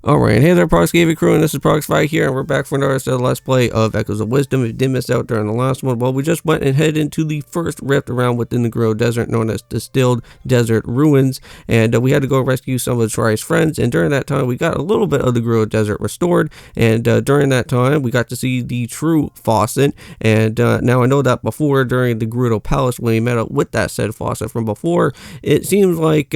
Alright, hey there Prox Gaming Crew, and this is Proxify here, and we're back for another set of Let's Play of Echoes of Wisdom. If you did miss out during the last one, well, we just went and headed into the first rift around within the Gerudo Desert, known as Distilled Desert Ruins, and we had to go rescue some of Tri's friends, and during that time, we got a little bit of the Gerudo Desert restored, and during that time, we got to see the true faucet, and now I know that before, during the Gerudo Palace, when we met up with that said faucet from before, it seems like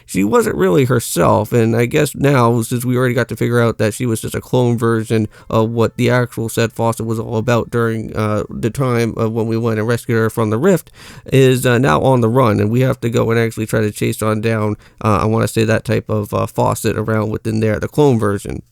she wasn't really herself, and I guess now, since we already got to figure out that she was just a clone version of what the actual said faucet was all about during the time of when we went and rescued her from the rift, is now on the run, and we have to go and actually try to chase on down, I want to say, that type of faucet around within there, the clone version.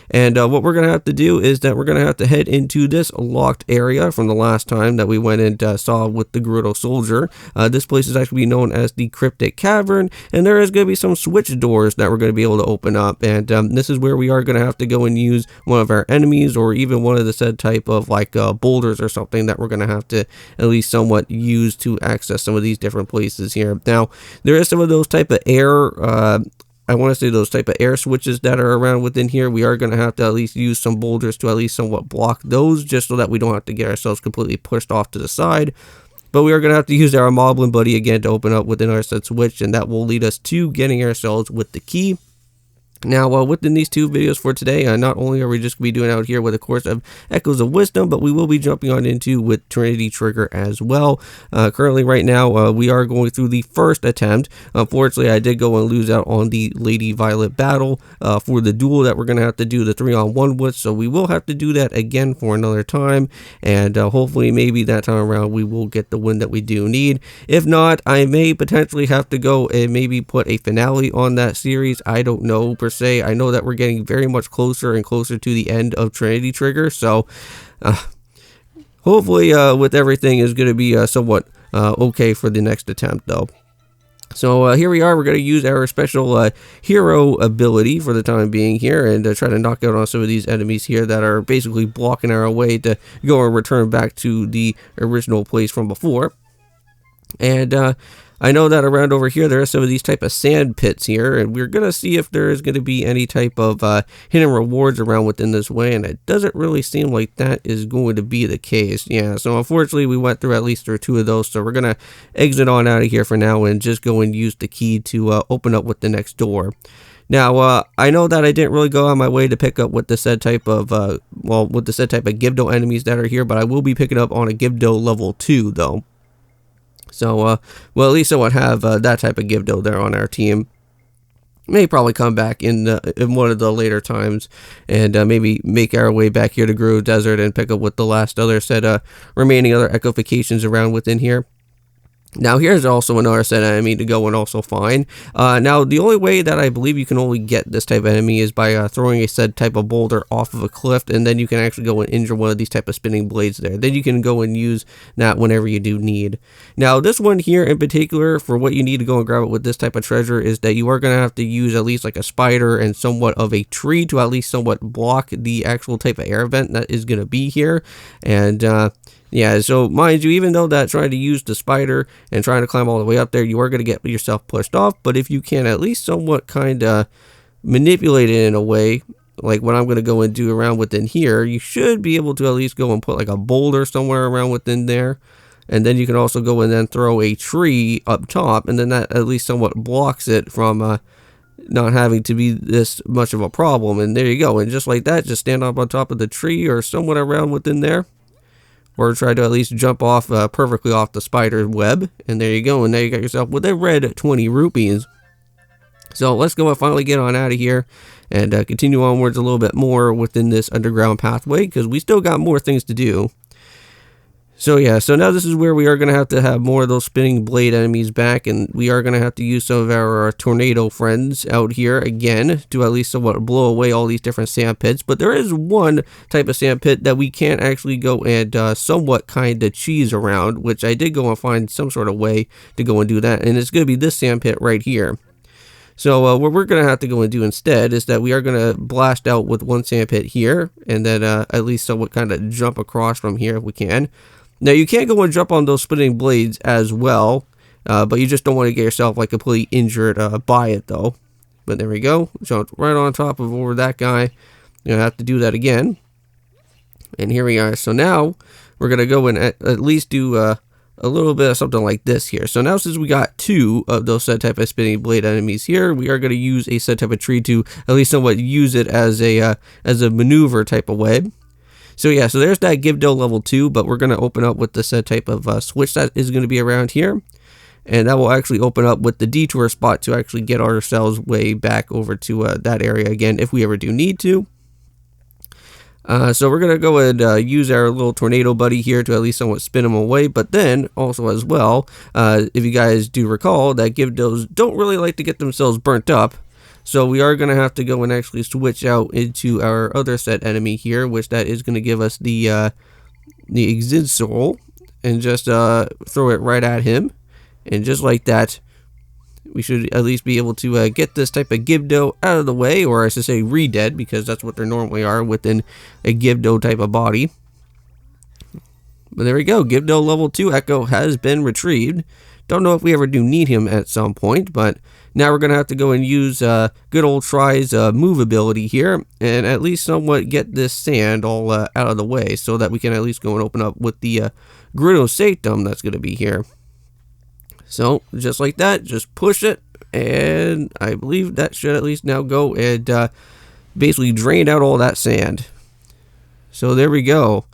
And what we're going to have to do is that we're going to have to head into this locked area from the last time that we went and saw with the Gerudo soldier. This place is actually known as the Cryptic Cavern, and there is going to be some switch doors that we're going to be able to open up, and this is where we are going to have to go and use one of our enemies, or even one of the said type of like boulders or something that we're going to have to at least somewhat use to access some of these different places here. Now, there is some of those type of air I want to say those type of air switches that are around within here. We are going to have to at least use some boulders to at least somewhat block those, just so that we don't have to get ourselves completely pushed off to the side. But we are going to have to use our Moblin Buddy again to open up within our said switch, and that will lead us to getting ourselves with the key. Now, within these two videos for today, not only are we just going to be doing out here with a course of Echoes of Wisdom, but we will be jumping on into with Trinity Trigger as well. Currently, right now, we are going through the first attempt. Unfortunately, I did go and lose out on the Lady Violet battle for the duel that we're going to have to do the 3-on-1 with, so we will have to do that again for another time, and hopefully, maybe that time around, we will get the win that we do need. If not, I may potentially have to go and maybe put a finale on that series. I don't know per se. I know that we're getting very much closer and closer to the end of Trinity Trigger, so hopefully with everything is going to be somewhat okay for the next attempt though. So here we are, we're going to use our special hero ability for the time being here, and try to knock out on some of these enemies here that are basically blocking our way to go and return back to the original place from before. And I know that around over here there are some of these type of sand pits here, and we're going to see if there is going to be any type of hidden rewards around within this way, and it doesn't really seem like that is going to be the case. Yeah, so unfortunately we went through at least two of those, so we're going to exit on out of here for now and just go and use the key to open up with the next door. Now, I know that I didn't really go on my way to pick up with the said type of, with the said type of Gibdo enemies that are here, but I will be picking up on a Gibdo level 2, though. So, well, at least I would have that type of Gibdo there on our team. May probably come back in one of the later times, and maybe make our way back here to Gerudo Desert and pick up with the last other set remaining other echofications around within here. Now, here's also another set of enemy to go and also find. Now, the only way that I believe you can only get this type of enemy is by throwing a said type of boulder off of a cliff, and then you can actually go and injure one of these type of spinning blades there. Then you can go and use that whenever you do need. Now, this one here in particular, for what you need to go and grab it with this type of treasure, is that you are going to have to use at least like a spider and somewhat of a tree to at least somewhat block the actual type of air vent that is going to be here. And yeah, so mind you, even though that trying to use the spider and trying to climb all the way up there, you are going to get yourself pushed off. But if you can at least somewhat kind of manipulate it in a way, like what I'm going to go and do around within here, you should be able to at least go and put like a boulder somewhere around within there. And then you can also go and then throw a tree up top, and then that at least somewhat blocks it from not having to be this much of a problem. And there you go. And just like that, just stand up on top of the tree or somewhat around within there. Or try to at least jump off perfectly off the spider web. And there you go. And now you got yourself with a red 20 rupees. So let's go and finally get on out of here. And continue onwards a little bit more within this underground pathway, because we still got more things to do. So yeah, so now this is where we are going to have more of those spinning blade enemies back, and we are going to have to use some of our tornado friends out here again to at least somewhat blow away all these different sand pits. But there is one type of sand pit that we can actually go and somewhat kind of cheese around, which I did go and find some sort of way to go and do that, and it's going to be this sand pit right here. So what we're going to have to go and do instead is that we are going to blast out with one sand pit here, and then at least somewhat kind of jump across from here if we can. Now, you can't go and jump on those spinning blades as well, but you just don't want to get yourself like completely injured by it, though. But there we go. Jumped right on top of over that guy. Gonna have to do that again. And here we are. So now we're gonna go and at least do a little bit of something like this here. So now since we got 2 of those said type of spinning blade enemies here, we are gonna use a said type of tree to at least somewhat use it as a maneuver type of way. So yeah, so there's that Gerudo level 2, but we're gonna open up with the said type of switch that is gonna be around here. And that will actually open up with the detour spot to actually get ourselves way back over to that area again if we ever do need to. So we're going to go and use our little tornado buddy here to at least somewhat spin him away. But then also as well, if you guys do recall, that Gerudos don't really like to get themselves burnt up. So we are going to have to go and actually switch out into our other set enemy here, which that is going to give us the Exit Soul, and just throw it right at him. And just like that, we should at least be able to get this type of Gerudo out of the way, or I should say re-dead, because that's what they normally are within a Gerudo type of body. But there we go, Gerudo level 2 Echo has been retrieved. Don't know if we ever do need him at some point, but now we're going to have to go and use good old Try's move ability here, and at least somewhat get this sand all out of the way, so that we can at least go and open up with the Gerudo Sanctum that's going to be here. So, just like that, just push it, and I believe that should at least now go and basically drain out all that sand. So, there we go.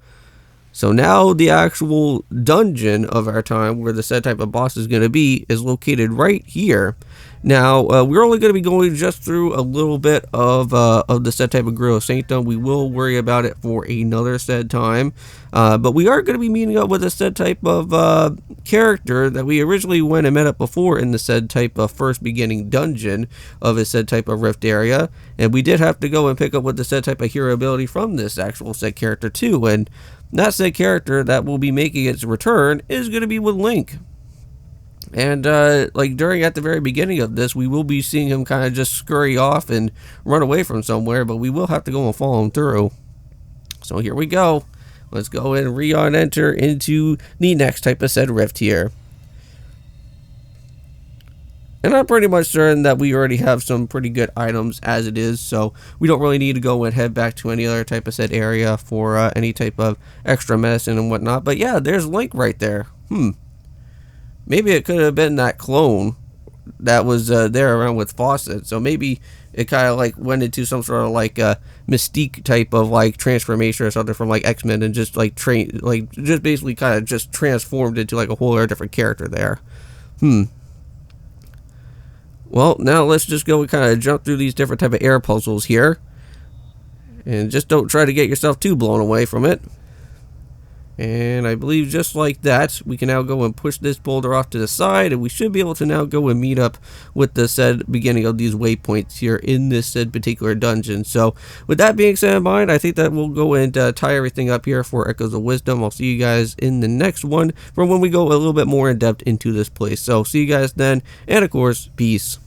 So, now the actual dungeon of our time, where the said type of boss is going to be, is located right here. Now, we're only going to be going just through a little bit of the said type of Gerudo Sanctum. We will worry about it for another said time. But we are going to be meeting up with a said type of character that we originally went and met up before in the said type of first beginning dungeon of a said type of rift area. And we did have to go and pick up with the said type of hero ability from this actual said character too. And that said character that will be making its return is going to be with Link. And like during at the very beginning of this, we will be seeing him kind of just scurry off and run away from somewhere, but we will have to go and follow him through. So here we go. Let's go and re-enter into the next type of said rift here. And I'm pretty much certain that we already have some pretty good items as it is, so we don't really need to go and head back to any other type of said area for any type of extra medicine and whatnot. But yeah, there's Link right there. Maybe it could have been that clone that was there around with Fawcett. So maybe it kind of like went into some sort of like Mystique type of like transformation or something from like X-Men, and just like just basically kind of just transformed into like a whole other different character there. Well, now let's just go and kind of jump through these different type of air puzzles here, and just don't try to get yourself too blown away from it. And I believe just like that, we can now go and push this boulder off to the side, and we should be able to now go and meet up with the said beginning of these waypoints here in this said particular dungeon. So with that being said in mind, I think that we'll go and tie everything up here for Echoes of Wisdom. I'll see you guys in the next one for when we go a little bit more in depth into this place. So see you guys then, and of course, peace.